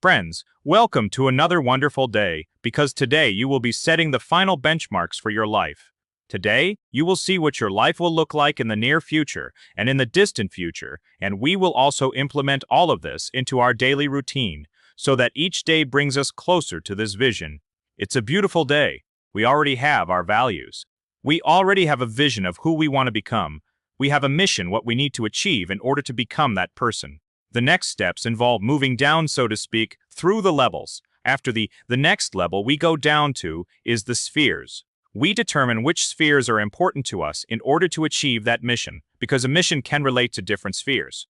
Friends, welcome to another wonderful day, because today you will be setting the final benchmarks for your life. Today, you will see what your life will look like in the near future and in the distant future, and we will also implement all of this into our daily routine, so that each day brings us closer to this vision. It's a beautiful day. We already have our values. We already have a vision of who we want to become. We have a mission, what we need to achieve in order to become that person. The next steps involve moving down, so to speak, through the levels. After the next level we go down to is the spheres. We determine which spheres are important to us in order to achieve that mission, because a mission can relate to different spheres.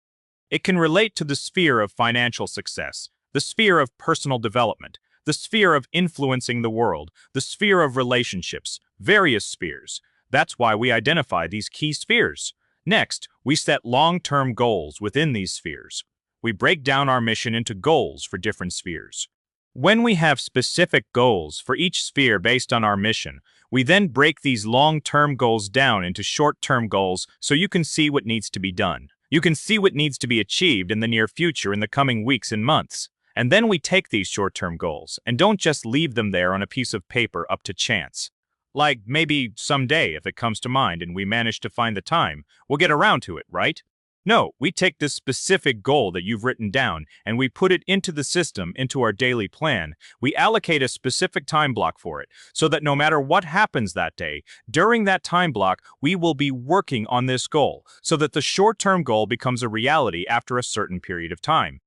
It can relate to the sphere of financial success, the sphere of personal development, the sphere of influencing the world, the sphere of relationships, various spheres. That's why we identify these key spheres. Next, we set long-term goals within these spheres. We break down our mission into goals for different spheres. When we have specific goals for each sphere based on our mission, we then break these long-term goals down into short-term goals so you can see what needs to be done. You can see what needs to be achieved in the near future in the coming weeks and months. And then we take these short-term goals and don't just leave them there on a piece of paper up to chance. Like maybe someday, if it comes to mind and we manage to find the time, we'll get around to it, right? No, we take this specific goal that you've written down and we put it into the system, into our daily plan. We allocate a specific time block for it, so that no matter what happens that day, during that time block, we will be working on this goal, so that the short-term goal becomes a reality after a certain period of time.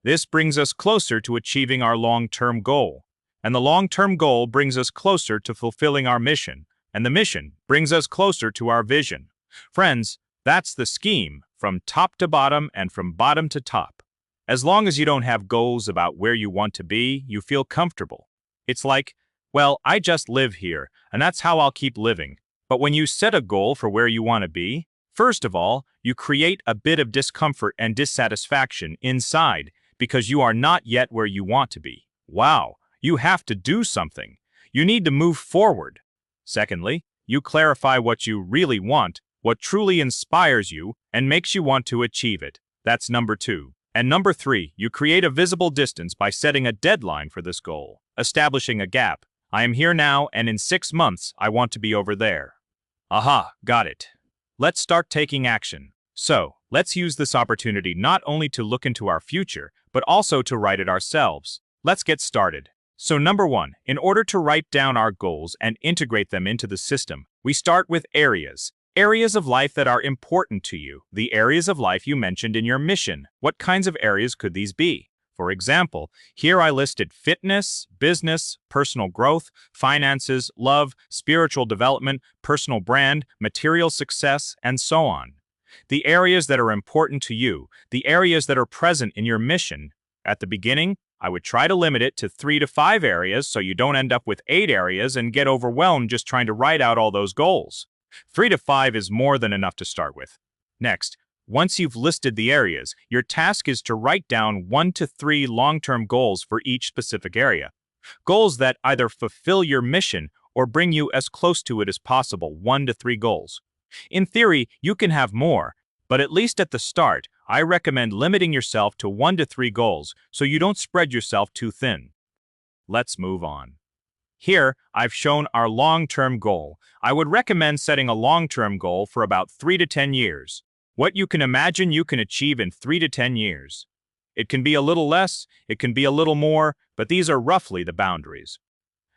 This brings us closer to achieving our long-term goal. And the long-term goal brings us closer to fulfilling our mission, and the mission brings us closer to our vision. Friends, that's the scheme, from top to bottom and from bottom to top. As long as you don't have goals about where you want to be, you feel comfortable. It's like, well, I just live here, and that's how I'll keep living. But when you set a goal for where you want to be, first of all, you create a bit of discomfort and dissatisfaction inside, because you are not yet where you want to be. Wow! You have to do something. You need to move forward. Secondly, you clarify what you really want, what truly inspires you and makes you want to achieve it. That's number 2. And number 3, you create a visible distance by setting a deadline for this goal, establishing a gap. I am here now, and in 6 months, I want to be over there. Aha, got it. Let's start taking action. So, let's use this opportunity not only to look into our future, but also to write it ourselves. Let's get started. So number 1, in order to write down our goals and integrate them into the system, we start with areas. Areas of life that are important to you, the areas of life you mentioned in your mission. What kinds of areas could these be? For example, here I listed fitness, business, personal growth, finances, love, spiritual development, personal brand, material success, and so on. The areas that are important to you, the areas that are present in your mission. At the beginning, I would try to limit it to 3 to 5 areas so you don't end up with 8 areas and get overwhelmed just trying to write out all those goals. 3 to 5 is more than enough to start with. Next, once you've listed the areas, your task is to write down 1 to 3 long-term goals for each specific area. Goals that either fulfill your mission or bring you as close to it as possible. 1 to 3 goals. In theory, you can have more, but at least at the start, I recommend limiting yourself to 1 to 3 goals so you don't spread yourself too thin. Let's move on. Here, I've shown our long-term goal. I would recommend setting a long-term goal for about 3 to 10 years. What you can imagine you can achieve in 3 to 10 years. It can be a little less, it can be a little more, but these are roughly the boundaries.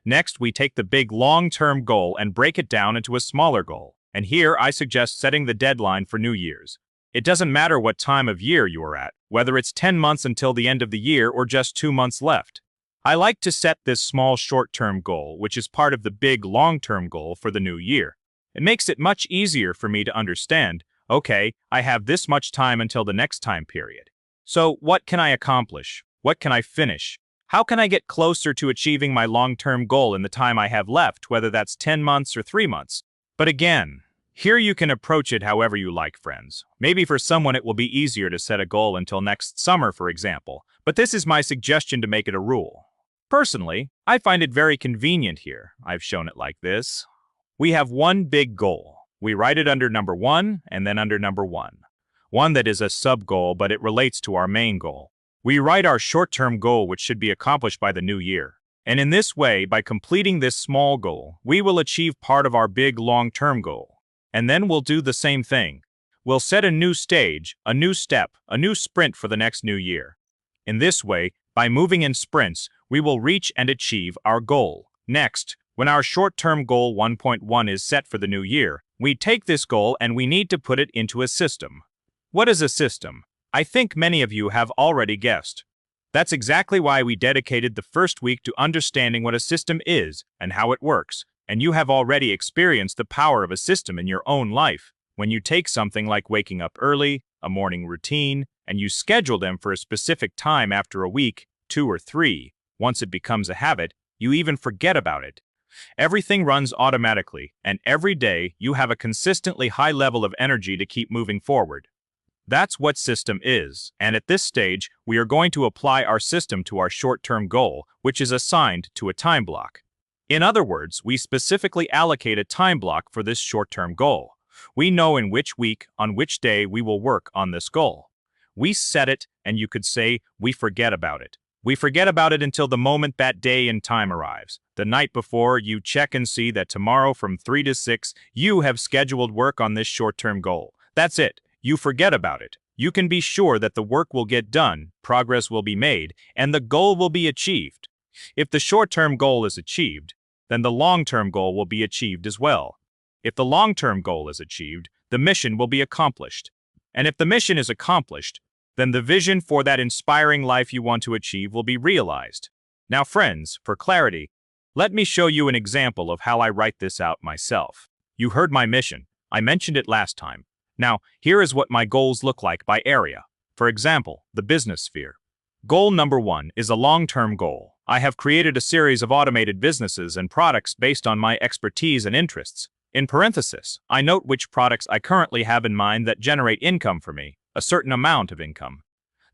Next, we take the big long-term goal and break it down into a smaller goal. And here, I suggest setting the deadline for New Year's. It doesn't matter what time of year you are at, whether it's 10 months until the end of the year or just 2 months left. I like to set this small short-term goal, which is part of the big long-term goal for the new year. It makes it much easier for me to understand, okay, I have this much time until the next time period. So what can I accomplish? What can I finish? How can I get closer to achieving my long-term goal in the time I have left, whether that's 10 months or 3 months? But again, here you can approach it however you like, friends. Maybe for someone it will be easier to set a goal until next summer, for example, but this is my suggestion to make it a rule. Personally, I find it very convenient here. I've shown it like this. We have one big goal. We write it under number 1 and then under number 1. One that is a sub-goal, but it relates to our main goal. We write our short-term goal which should be accomplished by the new year. And in this way, by completing this small goal, we will achieve part of our big long-term goal. And then we'll do the same thing. We'll set a new stage, a new step, a new sprint for the next new year. In this way, by moving in sprints, we will reach and achieve our goal. Next, when our short-term goal 1.1 is set for the new year, we take this goal and we need to put it into a system. What is a system? I think many of you have already guessed. That's exactly why we dedicated the first week to understanding what a system is and how it works, and you have already experienced the power of a system in your own life. When you take something like waking up early, a morning routine, and you schedule them for a specific time after a week, 2 or 3, once it becomes a habit, you even forget about it. Everything runs automatically, and every day you have a consistently high level of energy to keep moving forward. That's what system is, and at this stage, we are going to apply our system to our short-term goal, which is assigned to a time block. In other words, we specifically allocate a time block for this short-term goal. We know in which week, on which day we will work on this goal. We set it, and you could say we forget about it. We forget about it until the moment that day and time arrives. The night before, you check and see that tomorrow from 3 to 6, you have scheduled work on this short-term goal. That's it. You forget about it. You can be sure that the work will get done, progress will be made, and the goal will be achieved. If the short-term goal is achieved, then the long-term goal will be achieved as well. If the long-term goal is achieved, the mission will be accomplished. And if the mission is accomplished, then the vision for that inspiring life you want to achieve will be realized. Now, friends, for clarity, let me show you an example of how I write this out myself. You heard my mission. I mentioned it last time. Now, here is what my goals look like by area. For example, the business sphere. Goal number 1 is a long-term goal. I have created a series of automated businesses and products based on my expertise and interests. In parenthesis, I note which products I currently have in mind that generate income for me, a certain amount of income.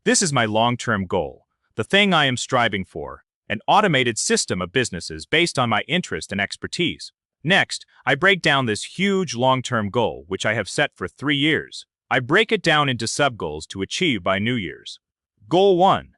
This is my long-term goal, the thing I am striving for, an automated system of businesses based on my interest and expertise. Next, I break down this huge long-term goal, which I have set for 3 years. I break it down into sub-goals to achieve by New Year's. Goal 1.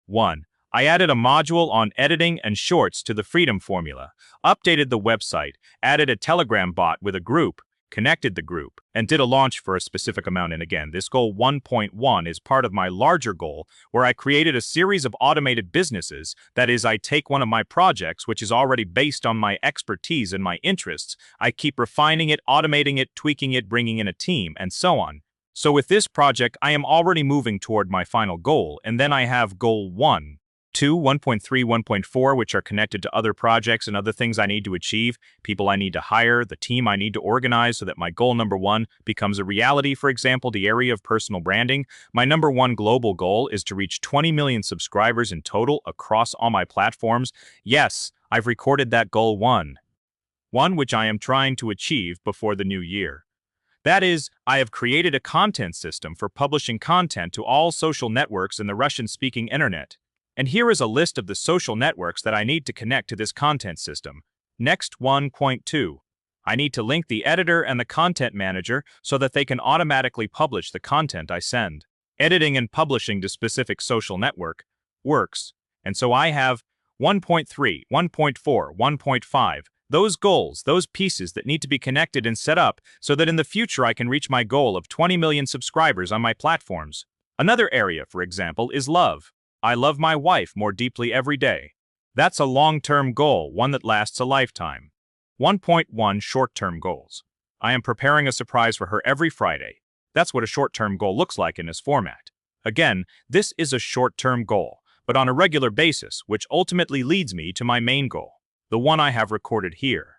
1. I added a module on editing and shorts to the Freedom Formula, updated the website, added a Telegram bot with a group, connected the group, and did a launch for a specific amount. And again, this goal 1.1 is part of my larger goal where I created a series of automated businesses. That is, I take one of my projects, which is already based on my expertise and my interests, I keep refining it, automating it, tweaking it, bringing in a team, and so on. So with this project, I am already moving toward my final goal, and then I have goal 1. 2, 1.3, 1.4, which are connected to other projects and other things I need to achieve, people I need to hire, the team I need to organize so that my goal number 1 becomes a reality. For example, the area of personal branding. My number 1 global goal is to reach 20 million subscribers in total across all my platforms. Yes, I've recorded that goal 1 which I am trying to achieve before the new year. That is, I have created a content system for publishing content to all social networks in the Russian-speaking internet. And here is a list of the social networks that I need to connect to this content system. Next, 1.2. I need to link the editor and the content manager so that they can automatically publish the content I send. Editing and publishing to specific social network works. And so I have 1.3, 1.4, 1.5. Those goals, those pieces that need to be connected and set up so that in the future I can reach my goal of 20 million subscribers on my platforms. Another area, for example, is love. I love my wife more deeply every day. That's a long-term goal, one that lasts a lifetime. 1.1 Short-term goals. I am preparing a surprise for her every Friday. That's what a short-term goal looks like in this format. Again, this is a short-term goal, but on a regular basis, which ultimately leads me to my main goal, the one I have recorded here.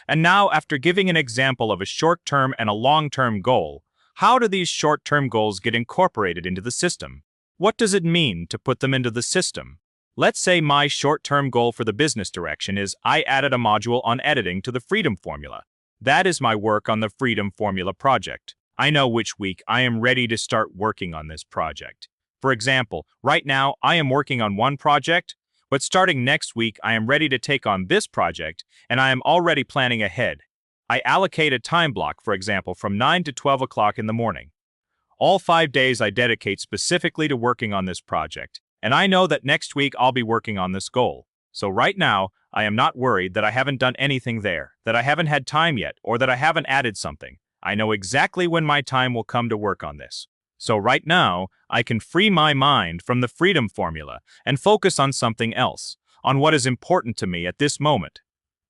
And now, after giving an example of a short-term and a long-term goal, how do these short-term goals get incorporated into the system? What does it mean to put them into the system? Let's say my short-term goal for the business direction is I added a module on editing to the Freedom Formula. That is my work on the Freedom Formula project. I know which week I am ready to start working on this project. For example, right now I am working on one project, but starting next week I am ready to take on this project, and I am already planning ahead. I allocate a time block, for example, from 9 to 12 o'clock in the morning. All 5 days I dedicate specifically to working on this project, and I know that next week I'll be working on this goal. So right now, I am not worried that I haven't done anything there, that I haven't had time yet, or that I haven't added something. I know exactly when my time will come to work on this. So right now, I can free my mind from the freedom formula and focus on something else, on what is important to me at this moment.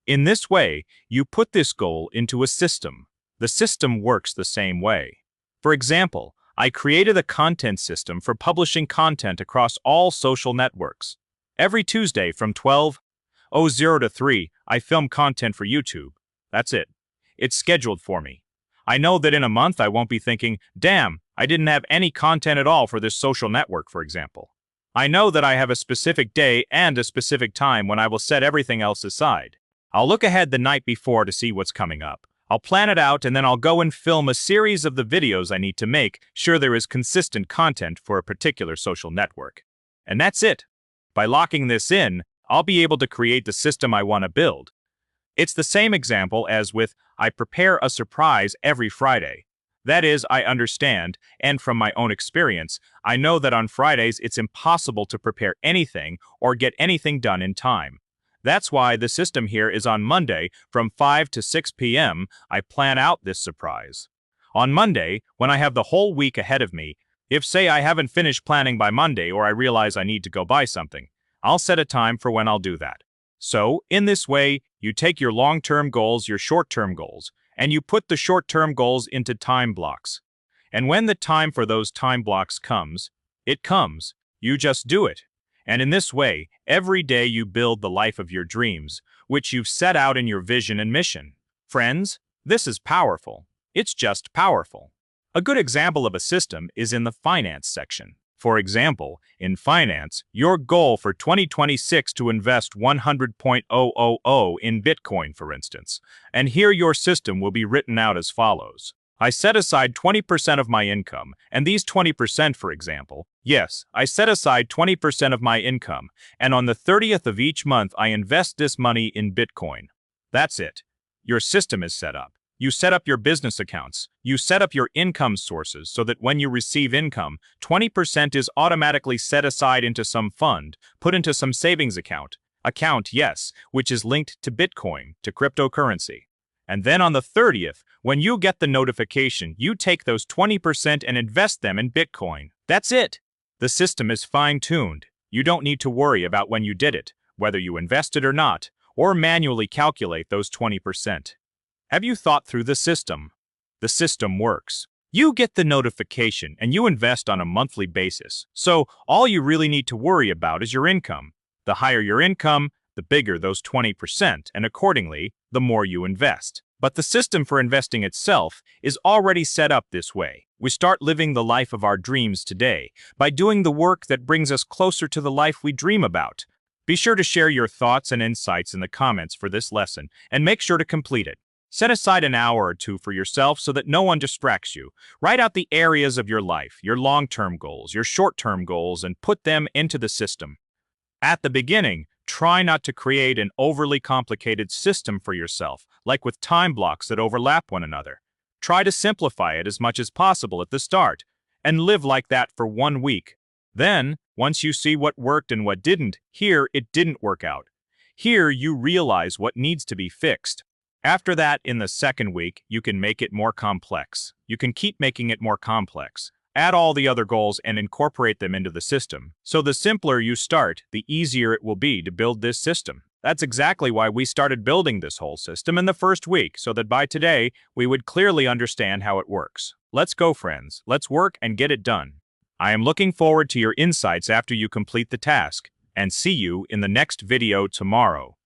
In this way, you put this goal into a system. The system works the same way. For example, I created a content system for publishing content across all social networks. Every Tuesday from 12:00 to 3, I film content for YouTube. That's it. It's scheduled for me. I know that in a month I won't be thinking, damn, I didn't have any content at all for this social network, for example. I know that I have a specific day and a specific time when I will set everything else aside. I'll look ahead the night before to see what's coming up. I'll plan it out and then I'll go and film a series of the videos I need to make sure there is consistent content for a particular social network. And that's it. By locking this in, I'll be able to create the system I want to build. It's the same example as with I prepare a surprise every Friday. That is, I understand, and from my own experience, I know that on Fridays it's impossible to prepare anything or get anything done in time. That's why the system here is on Monday from 5 to 6 p.m. I plan out this surprise. On Monday, when I have the whole week ahead of me, if say I haven't finished planning by Monday or I realize I need to go buy something, I'll set a time for when I'll do that. So, in this way, you take your long-term goals, your short-term goals, and you put the short-term goals into time blocks. And when the time for those time blocks comes, it comes. You just do it. And in this way, every day you build the life of your dreams, which you've set out in your vision and mission. Friends, this is powerful. It's just powerful. A good example of a system is in the finance section. For example, in finance, your goal for 2026 to invest 100.000 in Bitcoin, for instance. And here your system will be written out as follows. I set aside 20% of my income, and these 20%, for example, yes, I set aside 20% of my income, and on the 30th of each month I invest this money in Bitcoin. That's it. Your system is set up. You set up your business accounts. You set up your income sources so that when you receive income, 20% is automatically set aside into some fund, put into some savings account. Yes, which is linked to Bitcoin, to cryptocurrency. And then on the 30th, when you get the notification, you take those 20% and invest them in Bitcoin. That's it. The system is fine-tuned. You don't need to worry about when you did it, whether you invested or not, or manually calculate those 20%. Have you thought through the system? The system works. You get the notification and you invest on a monthly basis. So all you really need to worry about is your income. The higher your income, the bigger those 20%, and accordingly, the more you invest. But the system for investing itself is already set up this way. We start living the life of our dreams today by doing the work that brings us closer to the life we dream about. Be sure to share your thoughts and insights in the comments for this lesson and make sure to complete it. Set aside an hour or two for yourself so that no one distracts you. Write out the areas of your life, your long-term goals, your short-term goals, and put them into the system. At the beginning, try not to create an overly complicated system for yourself, like with time blocks that overlap one another. Try to simplify it as much as possible at the start, and live like that for 1 week. Then, once you see what worked and what didn't, here it didn't work out. Here you realize what needs to be fixed. After that, in the second week, you can make it more complex. You can keep making it more complex. Add all the other goals and incorporate them into the system. So the simpler you start, the easier it will be to build this system. That's exactly why we started building this whole system in the first week, so that by today, we would clearly understand how it works. Let's go, friends. Let's work and get it done. I am looking forward to your insights after you complete the task, and see you in the next video tomorrow.